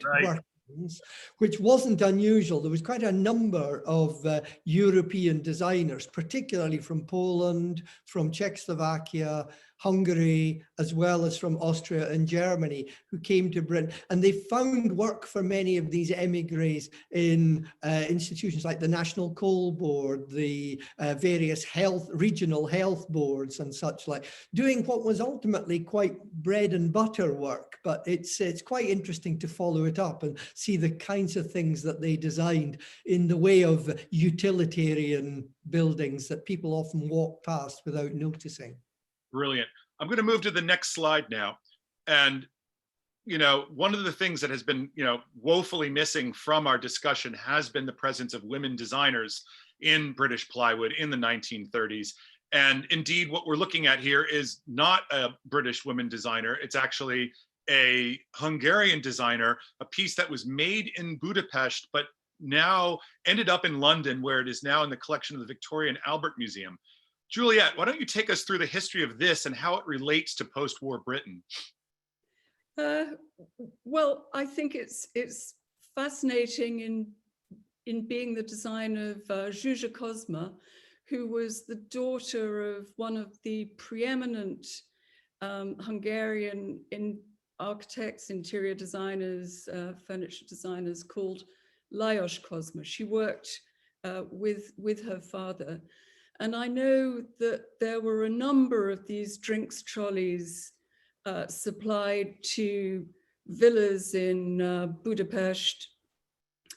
Right. workings, which wasn't unusual. There was quite a number of European designers, particularly from Poland, from Czechoslovakia, Hungary, as well as from Austria and Germany, who came to Britain. And they found work for many of these emigres in institutions like the National Coal Board, the various regional health boards and such like, doing what was ultimately quite bread and butter work. But it's quite interesting to follow it up and see the kinds of things that they designed in the way of utilitarian buildings that people often walk past without noticing. Brilliant. I'm going to move to the next slide now. And, one of the things that has been, woefully missing from our discussion has been the presence of women designers in British plywood in the 1930s. And indeed, what we're looking at here is not a British woman designer. It's actually a Hungarian designer, a piece that was made in Budapest, but now ended up in London, where it is now in the collection of the Victoria and Albert Museum. Juliette, why don't you take us through the history of this and how it relates to post-war Britain? Well, I think it's fascinating in being the design of Zsuzsa Kozma, who was the daughter of one of the preeminent Hungarian architects, interior designers, furniture designers called Lajos Kozma. She worked with her father. And I know that there were a number of these drinks trolleys supplied to villas in Budapest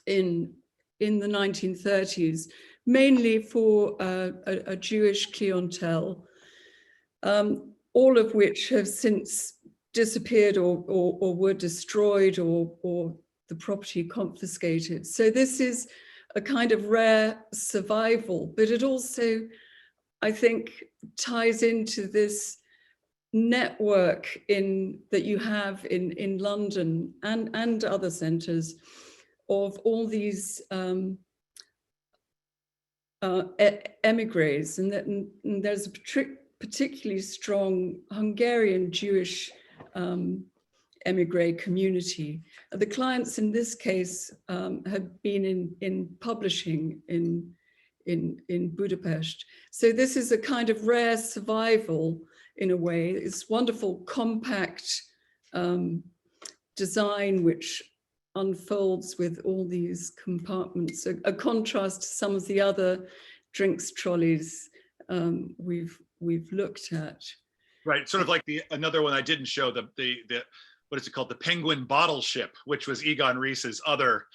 in the 1930s, mainly for a Jewish clientele, all of which have since disappeared or were destroyed or the property confiscated. So this is a kind of rare survival, but it also, I think, ties into this network that you have in London and other centres of all these emigres, and there's a particularly strong Hungarian Jewish emigre community. The clients in this case have been in publishing in Budapest. So this is a kind of rare survival in a way. It's wonderful compact design which unfolds with all these compartments, a contrast to some of the other drinks trolleys we've looked at. Right, sort of like another one I didn't show, the what is it called, the Penguin bottle ship, which was Egon Reese's other,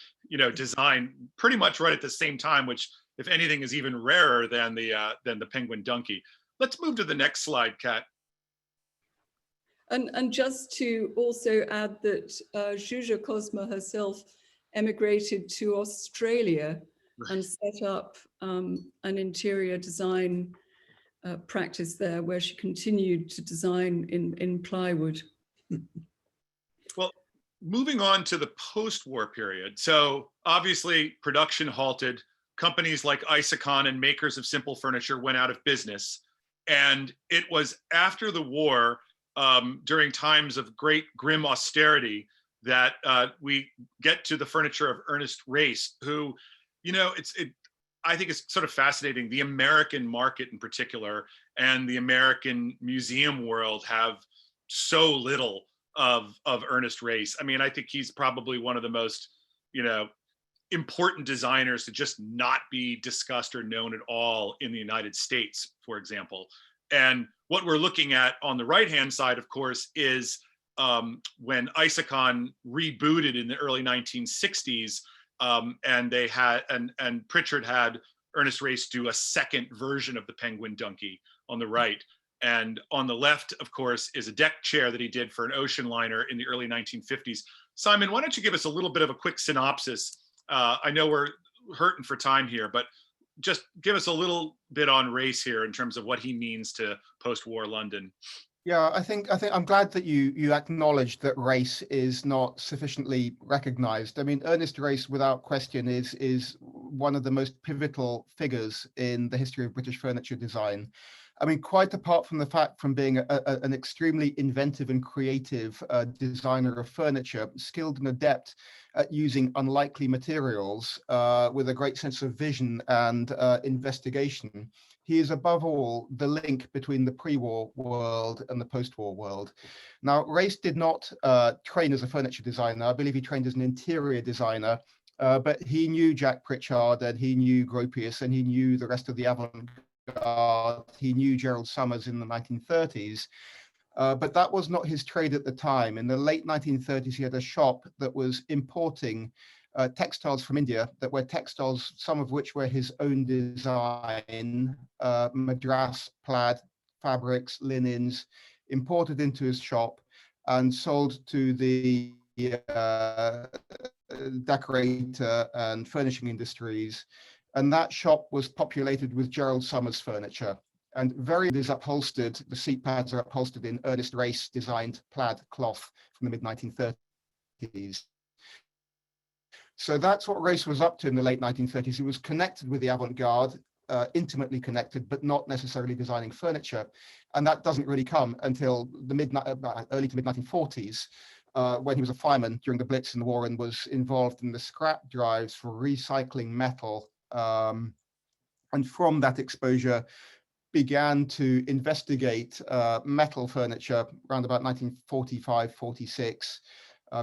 design, pretty much right at the same time, which, if anything, is even rarer than the Penguin donkey. Let's move to the next slide, Kat. And just to also add that Zsuzsa Kozma herself emigrated to Australia and set up an interior design practice there, where she continued to design in plywood. Well, moving on to the post-war period. So obviously production halted. Companies like Isokon and makers of simple furniture went out of business. And it was after the war, during times of great grim austerity, that we get to the furniture of Ernest Race, who, I think it's sort of fascinating. The American market in particular and the American museum world have so little of Ernest Race. I mean, I think he's probably one of the most, important designers to just not be discussed or known at all in the United States, for example. And what we're looking at on the right-hand side, of course, is when Isokon rebooted in the early 1960s, and they had and Pritchard had Ernest Race do a second version of the Penguin donkey on the right. And on the left, of course, is a deck chair that he did for an ocean liner in the early 1950s. Simon, why don't you give us a little bit of a quick synopsis? I know we're hurting for time here, but just give us a little bit on Race here in terms of what he means to post-war London. Yeah, I think I'm glad that you acknowledged that Race is not sufficiently recognized. I mean, Ernest Race, without question, is one of the most pivotal figures in the history of British furniture design. I mean, quite apart from the fact from being an extremely inventive and creative designer of furniture, skilled and adept at using unlikely materials with a great sense of vision and investigation, he is above all the link between the pre-war world and the post-war world. Now, Race did not train as a furniture designer. I believe he trained as an interior designer, but he knew Jack Pritchard and he knew Gropius and he knew the rest of the avant-garde. He knew Gerald Summers in the 1930s. But that was not his trade at the time. In the late 1930s, he had a shop that was importing textiles from India, that were textiles, some of which were his own design, madras, plaid, fabrics, linens, imported into his shop and sold to the decorator and furnishing industries. And that shop was populated with Gerald Summers furniture. And very is upholstered, the seat pads are upholstered in Ernest Race designed plaid cloth from the mid-1930s. So that's what Race was up to in the late 1930s. He was connected with the avant-garde, intimately connected, but not necessarily designing furniture. And that doesn't really come until the early to mid-1940s, when he was a fireman during the Blitz in the war and was involved in the scrap drives for recycling metal. And from that exposure, began to investigate metal furniture around about 1945-46,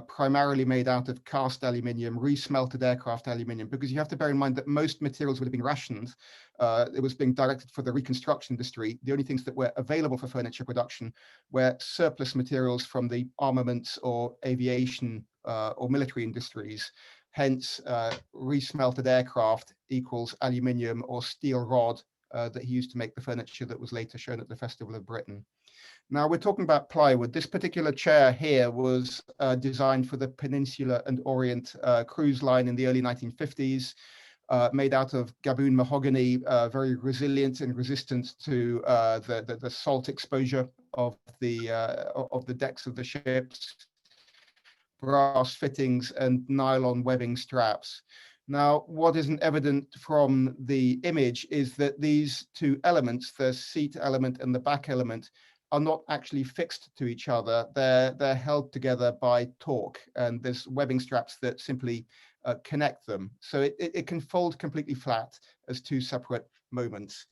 primarily made out of cast aluminium, resmelted aircraft aluminium, because you have to bear in mind that most materials would have been rationed. It was being directed for the reconstruction industry. The only things that were available for furniture production were surplus materials from the armaments or aviation or military industries. Hence, resmelted aircraft equals aluminium or steel rod that he used to make the furniture that was later shown at the Festival of Britain. Now we're talking about plywood. This particular chair here was designed for the Peninsula and Orient cruise line in the early 1950s. made out of Gaboon mahogany, very resilient and resistant to the salt exposure of the decks of the ships, brass fittings and nylon webbing straps. Now, what isn't evident from the image is that these two elements, the seat element and the back element, are not actually fixed to each other. They're held together by torque, and there's webbing straps that simply connect them. So it can fold completely flat as two separate moments.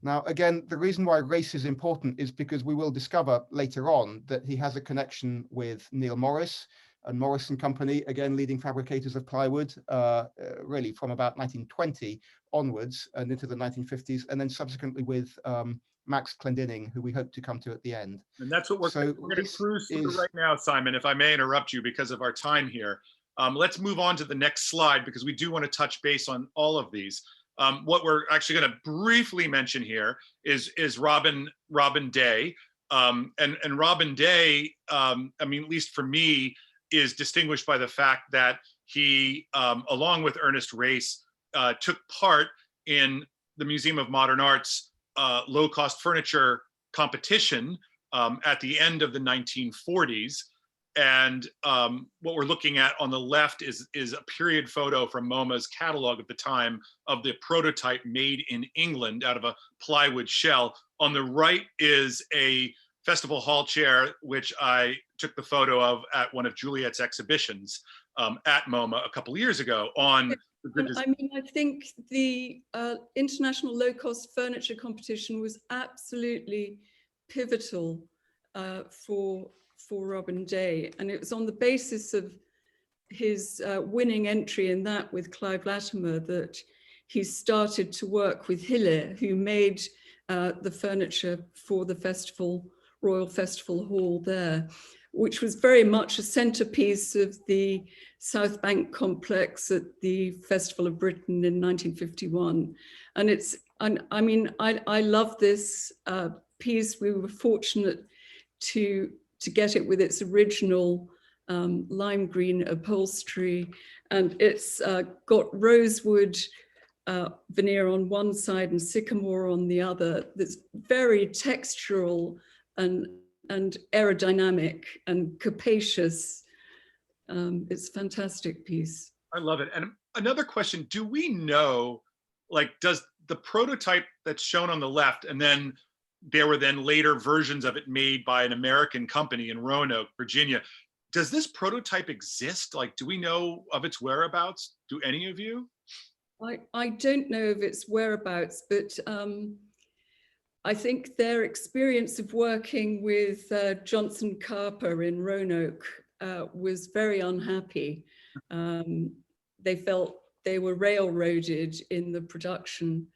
Now, again, the reason why race is important is because we will discover later on that he has a connection with Neil Morris and Morris and Company, again, leading fabricators of plywood, really from about 1920 onwards and into the 1950s, and then subsequently with Max Clendening, who we hope to come to at the end. And that's what we're going to cruise through right now, Simon, if I may interrupt you because of our time here. Let's move on to the next slide because we do want to touch base on all of these. What we're actually going to briefly mention here is Robin Day. And Robin Day, I mean, at least for me, is distinguished by the fact that he, along with Ernest Race, took part in the Museum of Modern Art's low-cost furniture competition at the end of the 1940s. And what we're looking at on the left is a period photo from MoMA's catalog at the time of the prototype made in England out of a plywood shell. On the right is a festival hall chair, which I took the photo of at one of Juliette's exhibitions at MoMA a couple of years ago on the good design. I mean, I think the International Low-Cost Furniture Competition was absolutely pivotal for Robin Day. And it was on the basis of his winning entry in that with Clive Latimer that he started to work with Hille, who made the furniture for the Royal Festival Hall there, which was very much a centerpiece of the South Bank complex at the Festival of Britain in 1951. And I mean, I love this piece. We were fortunate to get it with its original lime green upholstery, and it's got rosewood veneer on one side and sycamore on the other. That's very textural and aerodynamic and capacious. It's a fantastic piece. I love it. And another question, do we know, like, does the prototype that's shown on the left, and then there were then later versions of it made by an American company in Roanoke, Virginia, does this prototype exist? Like, do we know of its whereabouts? Do any of you? I don't know of its whereabouts, but I think their experience of working with Johnson Carper in Roanoke was very unhappy. They felt they were railroaded in the production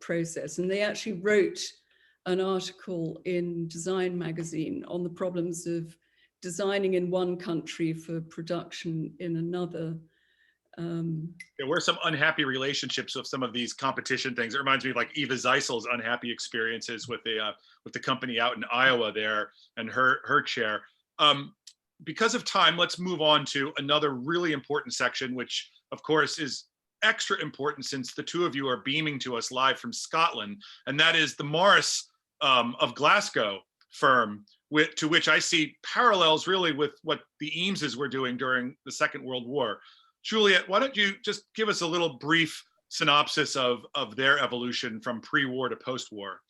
process, and they actually wrote an article in Design magazine on the problems of designing in one country for production in another. There were some unhappy relationships with some of these competition things. It reminds me of like Eva Zeisel's unhappy experiences with the company out in Iowa there and her chair. Because of time, let's move on to another really important section, which of course is extra important since the two of you are beaming to us live from Scotland, and that is the Morris of Glasgow firm, to which I see parallels really with what the Eameses were doing during the Second World War. Juliet, why don't you just give us a little brief synopsis of their evolution from pre-war to post-war?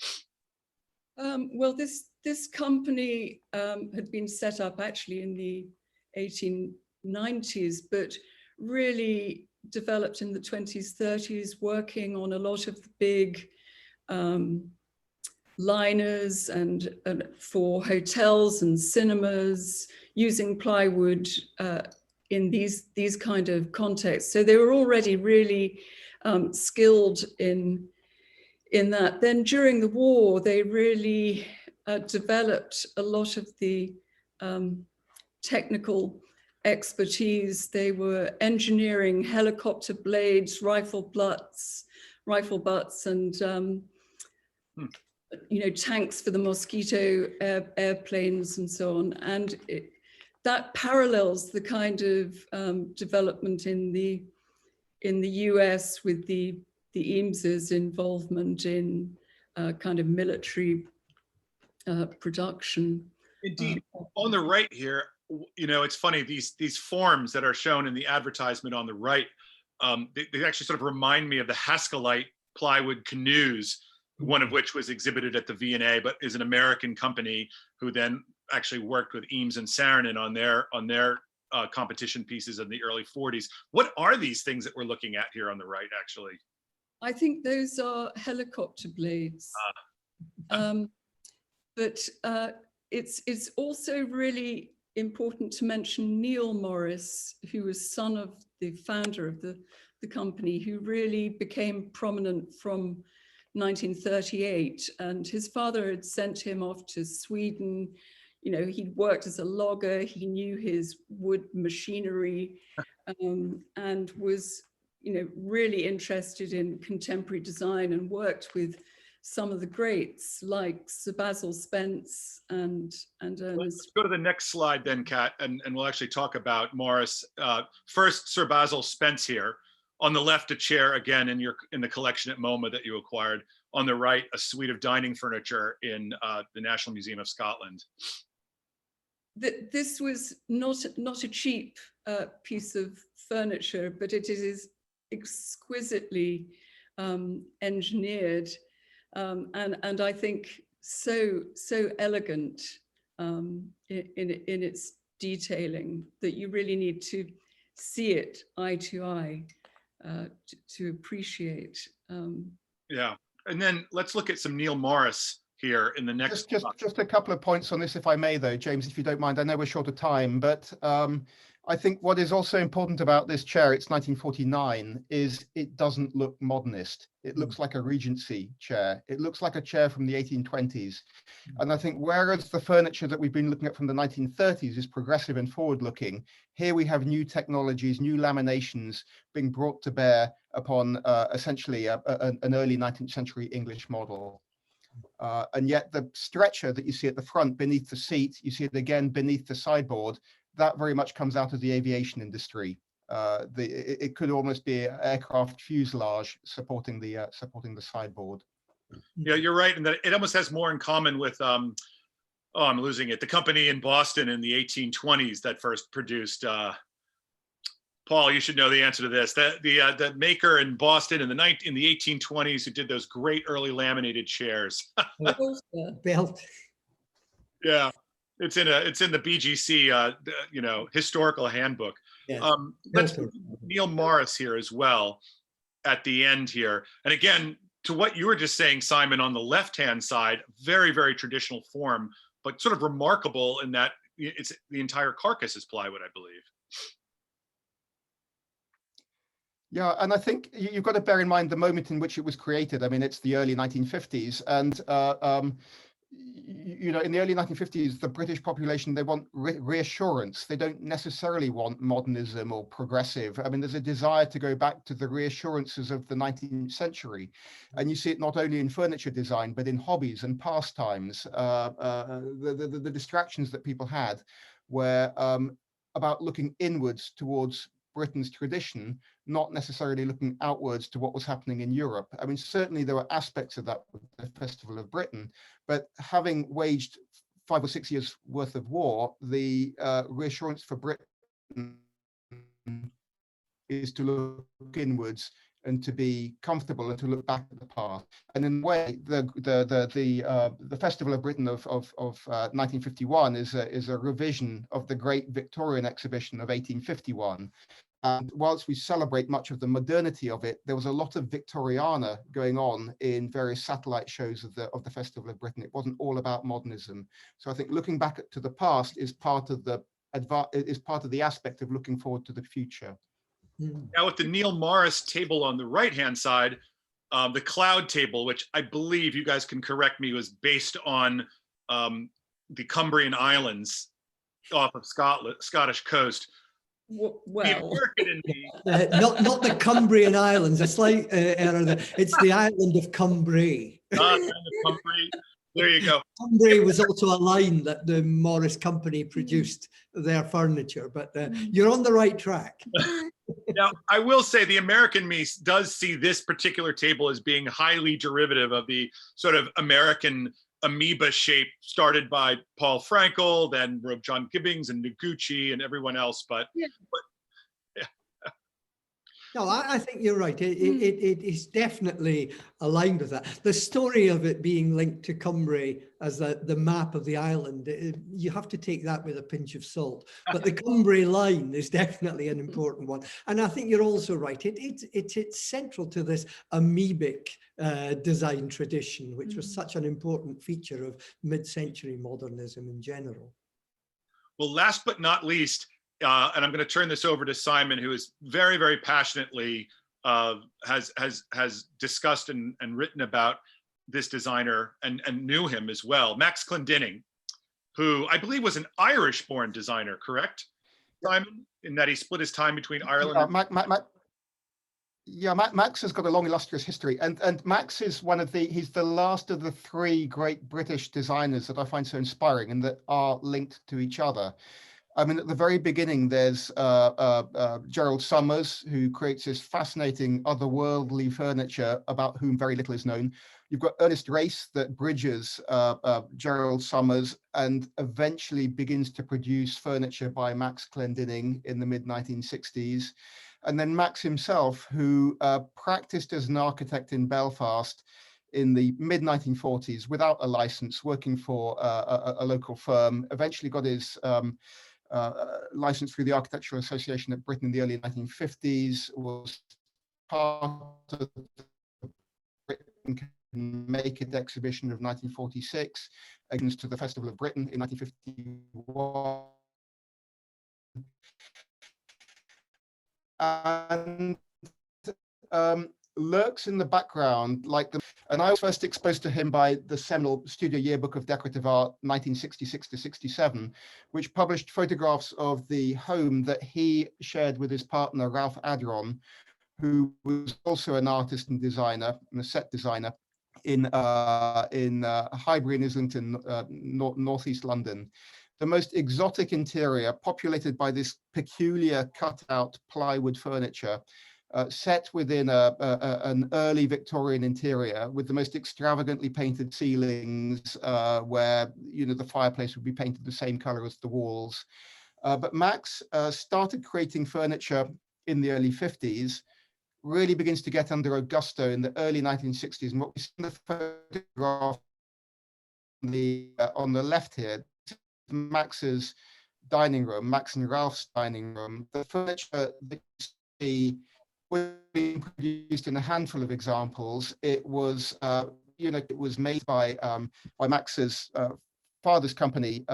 Well, this company had been set up actually in the 1890s, but really developed in the 20s, 30s, working on a lot of the big liners and for hotels and cinemas, using plywood in these kind of contexts. So they were already really skilled in that. Then during the war, they really developed a lot of the technical expertise. They were engineering helicopter blades, rifle butts, and tanks for the Mosquito airplanes and so on. And that parallels the kind of development in in the US with the Eames's involvement in kind of military production. Indeed. On the right here, you know, it's funny, these forms that are shown in the advertisement on the right, they actually sort of remind me of the Haskellite plywood canoes, one of which was exhibited at the V&A, but is an American company who then actually worked with Eames and Saarinen on their competition pieces in the early 40s. What are these things that we're looking at here on the right, actually? I think those are helicopter blades. But it's also really important to mention Neil Morris, who was son of the founder of the company, who really became prominent from 1938. And his father had sent him off to Sweden. You know, he'd worked as a logger, he knew his wood machinery, and was, you know, really interested in contemporary design and worked with some of the greats like Sir Basil Spence and Ernest. Let's go to the next slide then, Kat, and we'll actually talk about Morris. First, Sir Basil Spence here. On the left, a chair again in the collection at MoMA that you acquired. On the right, a suite of dining furniture in the National Museum of Scotland. This was not a cheap piece of furniture, but it is exquisitely engineered. And I think so elegant in its detailing that you really need to see it eye to eye to appreciate. Yeah, and then let's look at some Neil Morris here in the next. Just a couple of points on this, if I may, though, James, if you don't mind. I know we're short of time, but I think what is also important about this chair, it's 1949, is it doesn't look modernist. It looks like a Regency chair. It looks like a chair from the 1820s. And I think whereas the furniture that we've been looking at from the 1930s is progressive and forward-looking, here we have new technologies, new laminations being brought to bear upon essentially an early 19th century English model. And yet the stretcher that you see at the front beneath the seat, you see it again beneath the sideboard, that very much comes out of the aviation industry. It could almost be an aircraft fuselage supporting the sideboard. Yeah, you're right, and that it almost has more in common with I'm losing it. The company in Boston in the 1820s that first produced. Paul, you should know the answer to this. The maker in Boston in the 1820s who did those great early laminated chairs. Belt. Yeah. It's in the BGC, historical handbook. Yeah. Let's Neil Morris here as well at the end here. And again, to what you were just saying, Simon, on the left-hand side, very, very traditional form, but sort of remarkable in that it's the entire carcass is plywood, I believe. Yeah, and I think you've got to bear in mind the moment in which it was created. I mean, it's the early 1950s, and you know, in the early 1950s, the British population, they want reassurance. They don't necessarily want modernism or progressive. I mean, there's a desire to go back to the reassurances of the 19th century. And you see it not only in furniture design, but in hobbies and pastimes. The distractions that people had were about looking inwards towards Britain's tradition, not necessarily looking outwards to what was happening in Europe. I mean, certainly there were aspects of that with the Festival of Britain, but having waged 5 or 6 years worth of war, the reassurance for Britain is to look inwards and to be comfortable and to look back at the past. And in a way, the Festival of Britain of 1951 is a revision of the Great Victorian Exhibition of 1851. And whilst we celebrate much of the modernity of it, there was a lot of Victoriana going on in various satellite shows of the Festival of Britain. It wasn't all about modernism. So I think looking back to the past is part of the aspect of looking forward to the future. Now with the Neil Morris table on the right-hand side, the cloud table, which I believe you guys can correct me, was based on the Cumbrian Islands off of Scottish coast. Well, not the Cumbrian Islands, a slight error there. It's the island of Cumbria. Cumbria. There you go. Cumbria was also a line that the Morris Company produced their furniture, but you're on the right track. Now, I will say the American me does see this particular table as being highly derivative of the sort of American amoeba shape started by Paul Frankel, then John Gibbings and Noguchi and everyone else. But No, I think you're right. It is definitely aligned with that. The story of it being linked to Cumbria as the map of the island, you have to take that with a pinch of salt. But the Cumbria line is definitely an important one. And I think you're also right. It's central to this amoebic design tradition, which was such an important feature of mid-century modernism in general. well, last but not least, and I'm going to turn this over to Simon, who is very, very passionately has discussed and written about this designer and knew him as well. Max Clendening, who I believe was an Irish-born designer, correct, Simon? In that he split his time between Ireland. Max has got a long, illustrious history, and Max is he's the last of the three great British designers that I find so inspiring and that are linked to each other. I mean, at the very beginning, there's Gerald Summers, who creates this fascinating otherworldly furniture about whom very little is known. You've got Ernest Race that bridges Gerald Summers and eventually begins to produce furniture by Max Clendening in the mid-1960s. And then Max himself, who practiced as an architect in Belfast in the mid-1940s without a license, working for a local firm, eventually got his license through the Architectural Association of Britain in the early 1950s, was part of the Britain Can Make It exhibition of 1946, against to the Festival of Britain in 1951. And lurks in the background, and I was first exposed to him by the seminal Studio Yearbook of Decorative Art, 1966 to 67, which published photographs of the home that he shared with his partner, Ralph Adron, who was also an artist and designer, and a set designer in Highbury in Islington, northeast London. The most exotic interior, populated by this peculiar cut-out plywood furniture, set within an early Victorian interior with the most extravagantly painted ceilings, where the fireplace would be painted the same color as the walls. But Max started creating furniture in the early 50s, really begins to get under a gusto in the early 1960s. And what we see in the photograph on the left here, Max's dining room, Max and Ralph's dining room. The furniture that you see was being produced in a handful of examples. It was, it was made by Max's father's company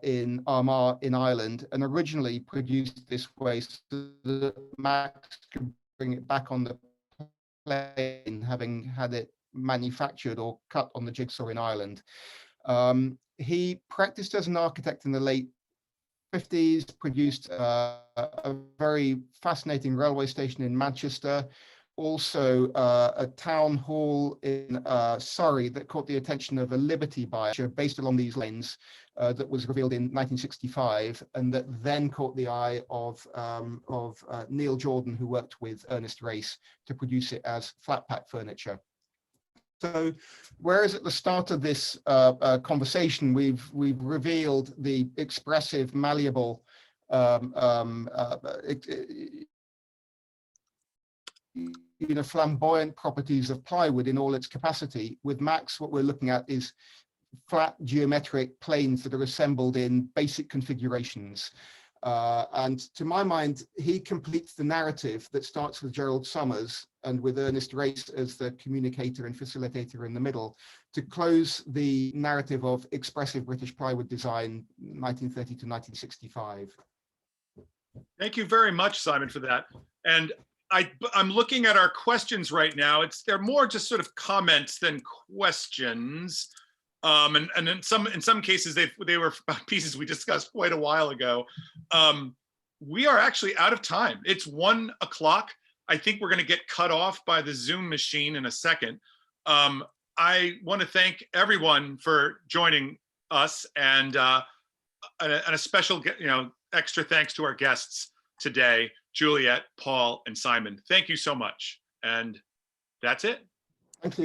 in Armagh in Ireland, and originally produced this way so that Max could bring it back on the plane, having had it manufactured or cut on the jigsaw in Ireland. He practiced as an architect in the late 50s, produced a very fascinating railway station in Manchester, also a town hall in Surrey that caught the attention of a Liberty buyer based along these lines that was revealed in 1965, and that then caught the eye of Neil Jordan, who worked with Ernest Race to produce it as flat pack furniture. So, whereas at the start of this conversation, we've revealed the expressive, malleable, flamboyant properties of plywood in all its capacity, with Max, what we're looking at is flat geometric planes that are assembled in basic configurations. And to my mind, he completes the narrative that starts with Gerald Summers and with Ernest Race as the communicator and facilitator in the middle, to close the narrative of expressive British plywood design, 1930 to 1965. Thank you very much, Simon, for that. And I'm looking at our questions right now. They're more just sort of comments than questions. And in some cases, they were pieces we discussed quite a while ago. We are actually out of time. It's 1 o'clock. I think we're going to get cut off by the Zoom machine in a second. I want to thank everyone for joining us, and a special, extra thanks to our guests today. Juliet, Paul, and Simon, thank you so much. And that's it. Thank you.